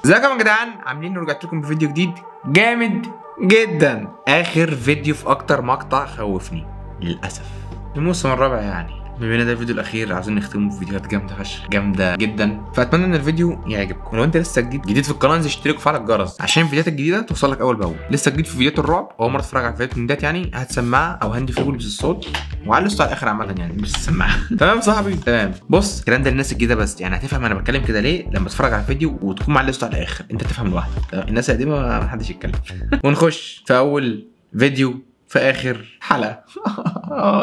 ازيكم يا جدعان، عاملين ورجعت لكم بفيديو جديد جامد جدا. اخر فيديو في اكتر مقطع خوفني للاسف الموسم الرابع، يعني بما ان ده الفيديو الاخير عاوزين نختمه بفيديوهات جامده فشخ، جامده جدا. فاتمنى ان الفيديو يعجبكم. ولو انت لسه جديد في القناه انزل اشترك وفعل الجرس عشان الفيديوهات الجديده توصلك اول باول. لسه جديد في فيديوهات الرعب، اول مره تتفرج على فيديوهات من ديت، يعني هات سماعه او هاندي فري ولبس الصوت وعلي الصوت على الاخر عامه، يعني لبس السماعه. تمام صاحبي؟ تمام. بص الكلام ده للناس الجديده بس، يعني هتفهم انا بتكلم كده ليه لما تتفرج على الفيديو وتكون معلي الصوت على الاخر، انت تفهم لوحدك. الناس القديمه ما حدش يتكلم. ونخش في اول فيديو في اخر حلقه.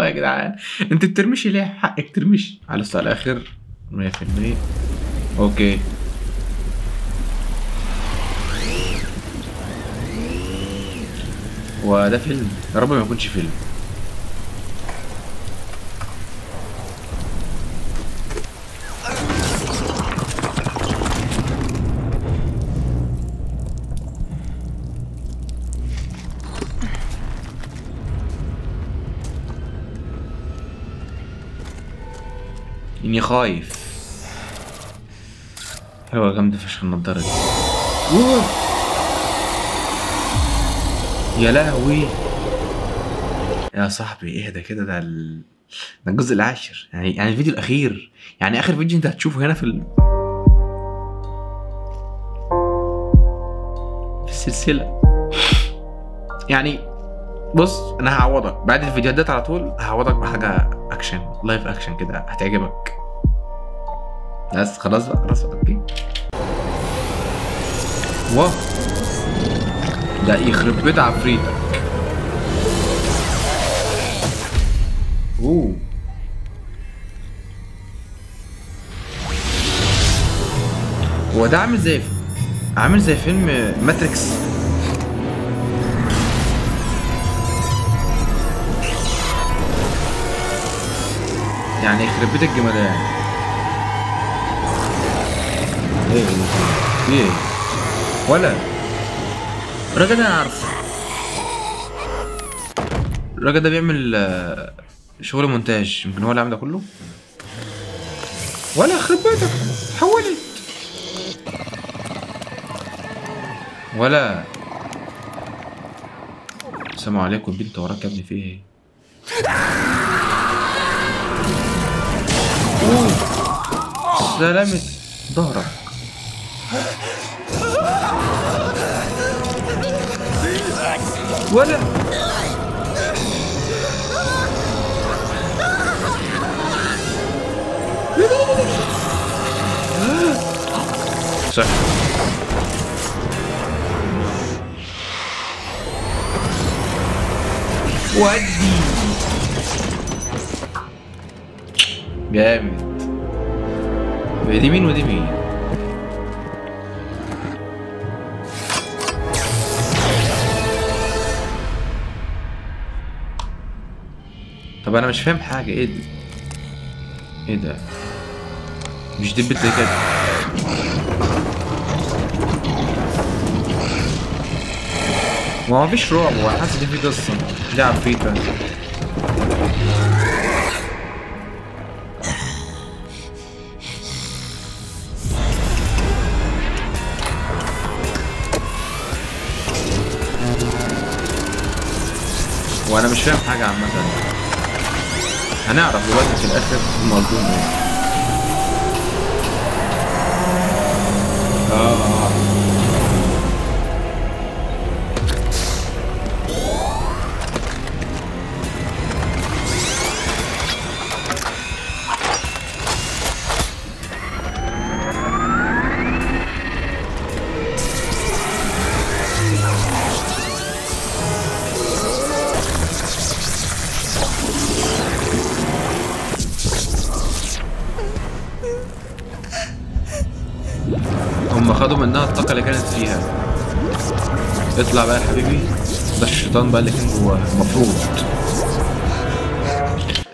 يا جدعان انت بترمشي ليه؟ حقك ترمشي. على الصوت على الاخر 100%. اوكي وده فيلم، يا رب ما يكونش فيلم. اني خايف. حلوة جامدة فشخ النضارة دي. يا لهوي يا صاحبي، اهدى كده. ده الجزء العاشر، يعني الفيديو الاخير، يعني اخر فيديو انت هتشوفه هنا في السلسلة. يعني بص انا هعوضك بعد الفيديوهات ديت على طول، هعوضك بحاجة اكشن، لايف اكشن كده هتعجبك. بس خلاص بقى، خلاص اوكي. واو ده يخرب بيت عفريتك. اوه هو ده عامل زي فيلم ماتريكس. يعني يخرب بيت الجمدان. ايه ولا الراجل ده انا عارفه، الراجل ده بيعمل شغل مونتاج، يمكن هو اللي عامل ده كله. ولا يخرب بيتك حولت. ولا السلام عليكم، البنت وراك يا ابني، في ايه؟ سلامة ظهرك. ولا صح. ودي جامد. دي مين ودي مين؟ طب انا مش فاهم حاجه. ايه دي؟ ايه ده؟ مش دي البت زي كده؟ ما فيش رعب، هو حاسس ان في قصه، دي عفريته. وانا مش فاهم حاجه عامه، هنعرف دلوقتي في الاخر هم قصدهم ايه. هم خدوا منها الطاقة اللي كانت فيها. اطلع بقى يا حبيبي، ده الشيطان بقى اللي كان جواها المفروض.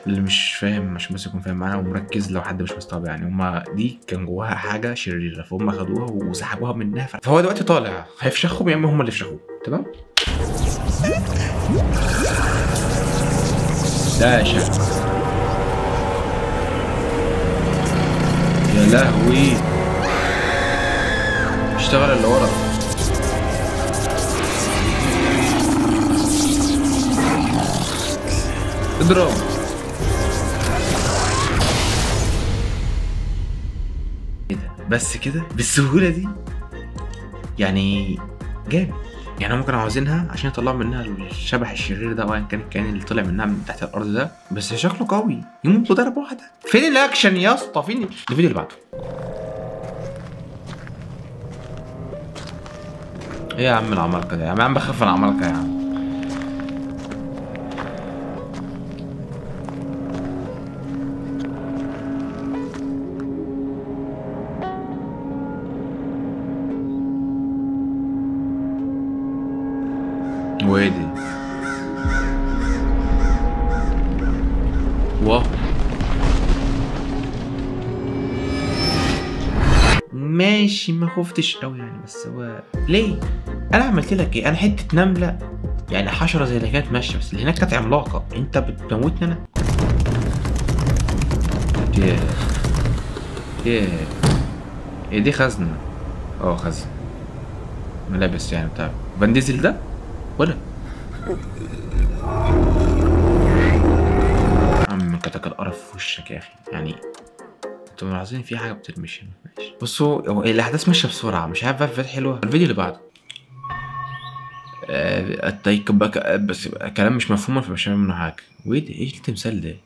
اللي مش فاهم مش بس يكون فاهم معانا ومركز، لو حد مش مستوعب، يعني هما دي كان جواها حاجة شريرة، فهم خدوها وسحبوها منها، فهو دلوقتي طالع هيفشخوا، يا اما هم اللي يفشخوه. تمام؟ ده يا شيخ يا لهوي، مش اشتغل اللي ورا. اضرب. ايه ده؟ بس كده بالسهولة دي؟ يعني جامد. يعني هم كانوا عاوزينها عشان يطلعوا منها الشبح الشرير ده، وان كان الكائن اللي طلع منها من تحت الارض ده، بس شكله قوي يموت بضربة واحدة. فين الاكشن يا اسطى؟ فين الفيديو اللي بعده؟ ايه يا عم العمالقة ده يا عم؟ بخاف من العمالقة يا عم. وايه دي؟ واو. ماشي، ما خفتش قوي يعني، بس هو ليه؟ انا عملت لك ايه؟ انا حته نمله يعني، حشره زي اللي كانت ماشيه، بس اللي هناك كانت عملاقه. انت بتموتني انا؟ ايه دي؟ خزنه. خزنه ملابس يعني بتاع فان ديزل ده ولا؟ عم كتك القرف في وشك يا اخي يعني. انتوا ملاحظين في حاجه بترمش هنا؟ ماشي. بصوا، هو الاحداث ماشيه بسرعه، مش عارف بقى حلوه. الفيديو اللي بعده بس كلام مش مفهوم، فمش فاهم منه حاجه. وايه ده؟ ايه التمثال ده؟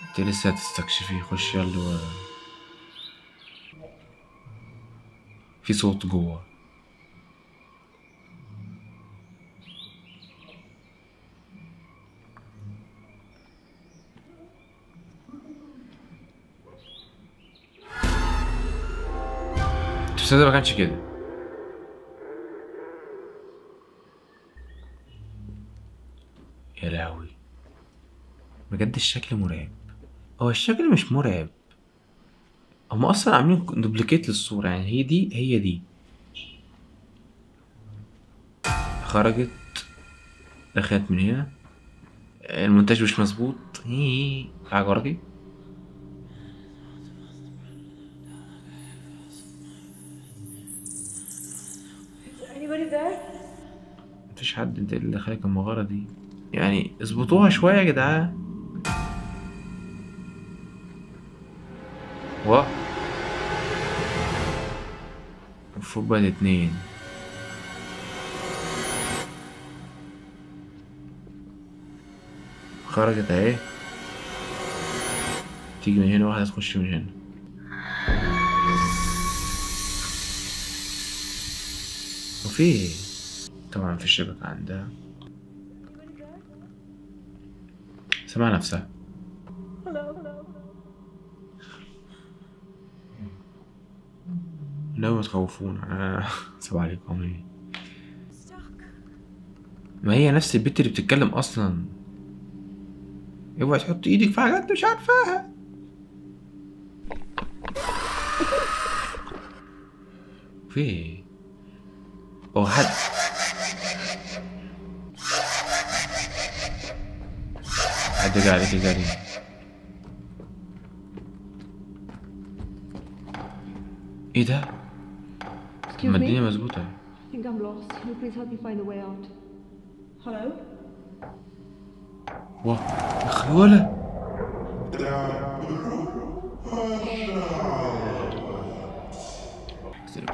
انت لسه هتستكشفي؟ خش يلا. في صوت جوه. التمثال ده ما كانش كده. يا لهوي، بجد الشكل مرعب. هو الشكل مش مرعب، هم اصلا عاملين دوبليكيت للصورة يعني. هي دي خرجت، دخلت من هنا. المونتاج مش مظبوط. حاجة وراكي. مفيش حد. انت اللي دخلك المغارة دي يعني؟ اظبطوها شوية يا جدعان. واه، المفروض بقى اتنين. خرجت اهي. تيجي من هنا واحدة تخش من هنا. وفي طبعا في الشبكة عندها، سمع نفسها. لا تخوفون انا. سبع عليكم ايه؟ ما هي نفس البت اللي بتتكلم اصلا. اوعي تحط ايدك في حاجات مش عارفاها. في ايه؟ هو حد جه عليك جري. ايه ده؟ ما الدنيا مظبوطة. واه يا اخي ولا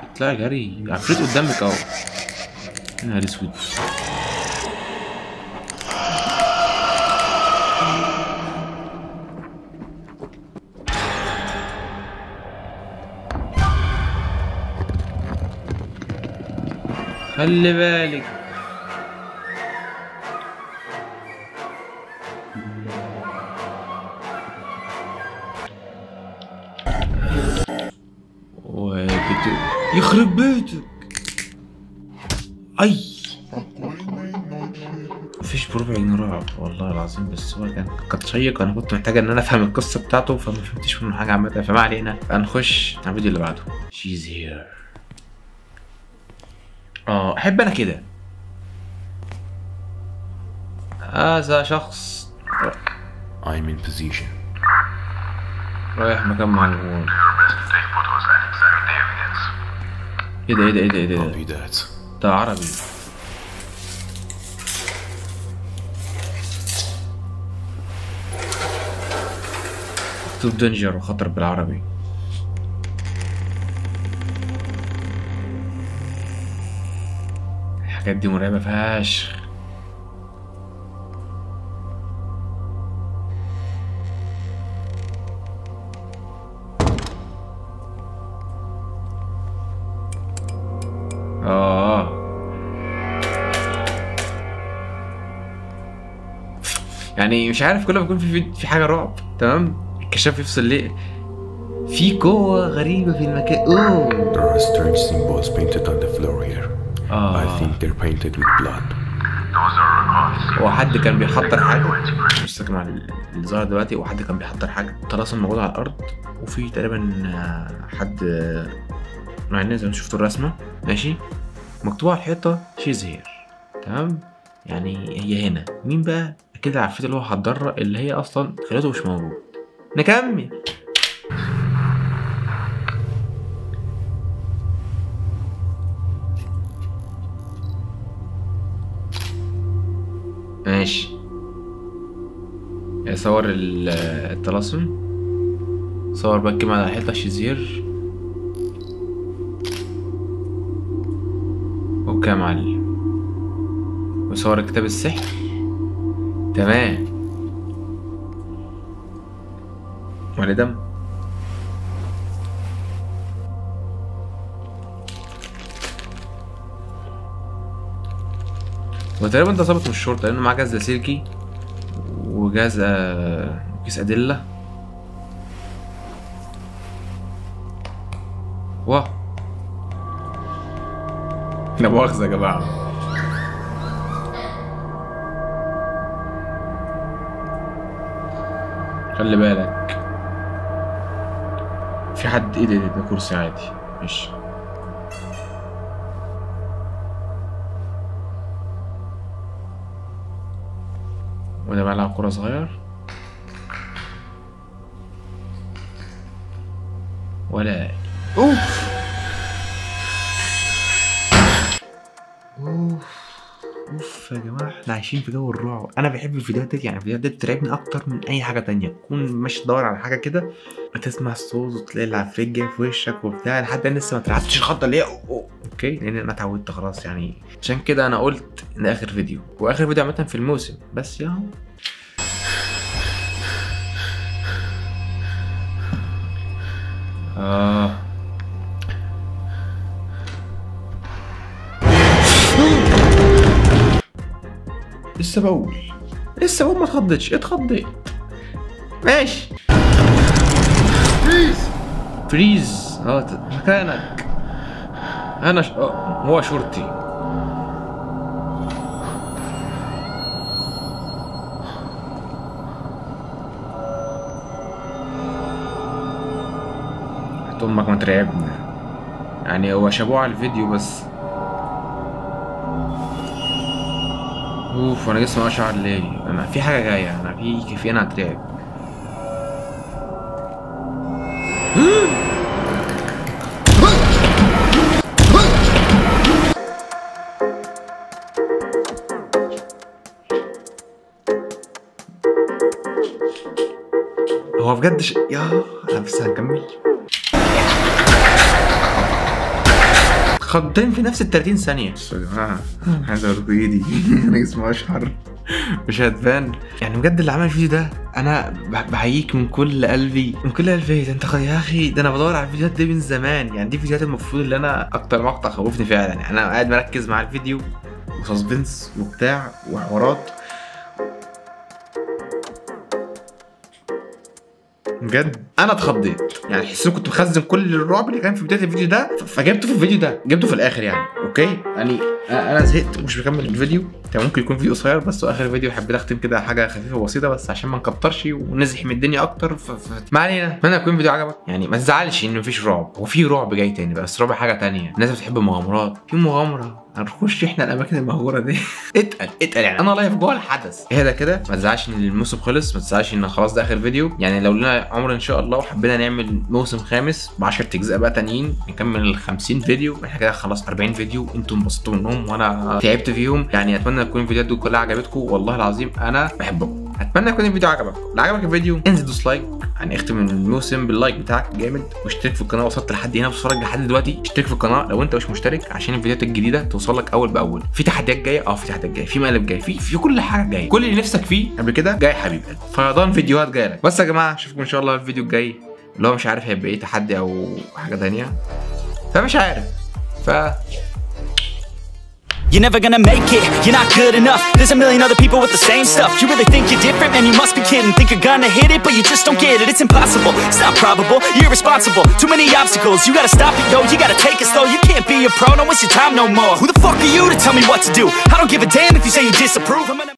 بيطلع جري عفريت قدامك اهو. يا نهار اسود. خلي بالك. يخرب بيتك. اي مفيش بربع جنيه رعب والله العظيم، بس هو كان شيق. انا كنت محتاج ان انا افهم القصه بتاعته، فما فهمتش منه حاجه عامه، فما علينا. هنخش على الفيديو اللي بعده. شيز هير. احب انا كده. هذا شخص. I'm in position. رايح مكان معين. ايه ده ايه ده ايه ده ايه ده؟ ده عربي. مكتوب دينجر وخطر بالعربي. الحاجات دي مرعبة فشخ. يعني مش عارف، كل ما يكون في حاجة رعب تمام الكشاف يفصل ليه؟ في قوة غريبة في المكان. اوه. There are strange symbols painted on the floor here. I think they're painted with blood. هو حد كان بيحضر حاجة، مش فاكر مع اللي ظهر دلوقتي، وحد كان بيحضر حاجة طلاسم موجودة على الأرض، وفي تقريبا حد مع الناس زي ما شفتوا الرسمة ماشي مكتوب على الحيطة شيز هير تمام، يعني هي هنا. مين بقى؟ أكيد العفريت اللي هو حضرها اللي هي أصلا خليته مش موجود. نكمل. ماشي. صور الطلاسم، صور بقى كمان على الحيطة شيزير وكام علي، وصور كتاب السحر تمام. ولا دم. وتقريبا ده ظابط من الشرطة لأنه معاه جهاز لاسلكي وجهاز كيس أدلة. واه لا مؤاخذة يا جماعة. خلي بالك في حد. ايه ده كرسي عادي ماشي. وده ملعب كورة صغير ولا اوف يا جماعه، احنا عايشين في جو الرعب. انا بحب الفيديوهات دي، يعني الفيديوهات دي بترعبني اكتر من اي حاجه تانية. تكون ماشي تدور على حاجه كده تسمع الصوت وتلاقي العفريت جاي في وشك وبتاع، لحد انا لسه ما اترعبتش الخضه اللي هي اوكي، لان انا اتعودت خلاص يعني. عشان كده انا قلت ان اخر فيديو، واخر فيديو عامه في الموسم، بس ياهو لسه بقول ما اتخضتش، اتخضيت ماشي. فريز مكانك. انا هو شرطي. امك ما ترعبنا يعني. هو شابوه على الفيديو بس. اوف انا جسمي اشعر ليه؟ انا في حاجه جايه، انا في انا هترعب. هو بجد يا بس هنكمل. خضتين في نفس ال 30 ثانية. بصوا يا جماعة عايز اوريكم ايدي. انا جسمي اشعر مش هتبان يعني. بجد اللي عمل الفيديو ده انا بحييك من كل قلبي، من كل قلبي. ده انت يا اخي، ده انا بدور على الفيديوهات دي من زمان يعني. دي فيديوهات المفروض اللي انا اكتر مقطع خوفني فعلا يعني. انا قاعد مركز مع الفيديو وسسبنس وبتاع وحوارات. بجد انا اتخضيت يعني. حسيت كنت مخزن كل الرعب اللي كان في بدايه الفيديو ده، فجبته في الفيديو ده، جبته في الاخر يعني. اوكي يعني انا زهقت ومش بكمل الفيديو. كان ممكن يكون فيديو قصير بس، واخر فيديو حبيت اختم كده حاجه خفيفه وبسيطه بس عشان ما نكترش ونزحم الدنيا اكتر. ما علينا. اتمنى يكون الفيديو عجبك يعني. ما تزعلش ان مفيش رعب، هو في رعب جاي تاني بس رعب حاجه تانية. الناس بتحب المغامرات، في مغامره هنخش احنا الاماكن المهوره دي. اتقل يعني انا لايف جوه الحدث. اهدى كده، ما تزعلش ان الموسم خلص، ما تزعلش ان خلاص ده اخر فيديو. يعني لو لنا عمر ان شاء الله وحبينا نعمل موسم خامس ب 10 اجزاء بقى تانيين، نكمل ال 50 فيديو، احنا كده خلاص 40 فيديو انتم انبسطتوا منهم وانا تعبت فيهم. يعني اتمنى تكون الفيديوهات دي كلها عجبتكم، والله العظيم انا بحبكم. اتمنى يكون الفيديو عجبك. لو عجبك الفيديو انزل دوس لايك، يعني اختم الموسم باللايك بتاعك جامد، واشترك في القناه. وصلت لحد هنا بتتفرج لحد دلوقتي، اشترك في القناه لو انت مش مشترك عشان الفيديوهات الجديده توصلك اول باول. في تحديات جايه، في تحديات جايه، في مقلب جاي، في كل حاجه جايه، كل اللي نفسك فيه قبل كده جاي حبيب قلبي. فيضان فيديوهات جايه لك. بس يا جماعه اشوفكم ان شاء الله الفيديو الجاي، اللي هو مش عارف هيبقى ايه، تحدي او حاجه ثانيه، فمش عارف. You're never gonna make it, you're not good enough. There's a million other people with the same stuff. You really think you're different? Man, you must be kidding. Think you're gonna hit it, but you just don't get it. It's impossible, it's not probable, you're irresponsible. Too many obstacles, you gotta stop it, yo. You gotta take it slow, you can't be a pro. Don't waste your time no more. Who the fuck are you to tell me what to do? I don't give a damn if you say you disapprove.